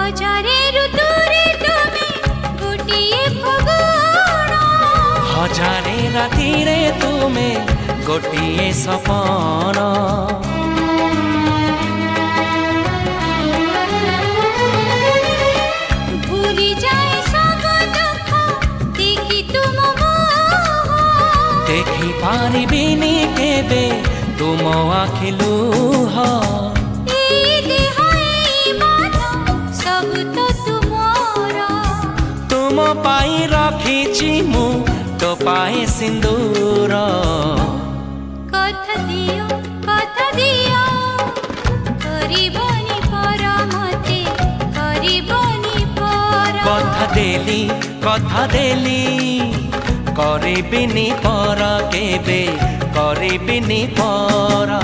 हजारे ऋतुरे तुमे गोटिए फगुण हजारे रातिरे तुमे गोटिए सपन भूली जाए सब दुख देखी तुम देखी पारिबिनी केबे तुम आखि लुह सब तो तुमरा तुम पाई रखिछि मु तो पाए सिंदूर कथा दियो करिबनी पर मते करिबनी पर कथा देली करिबिनी पर केबे करिबिनी पर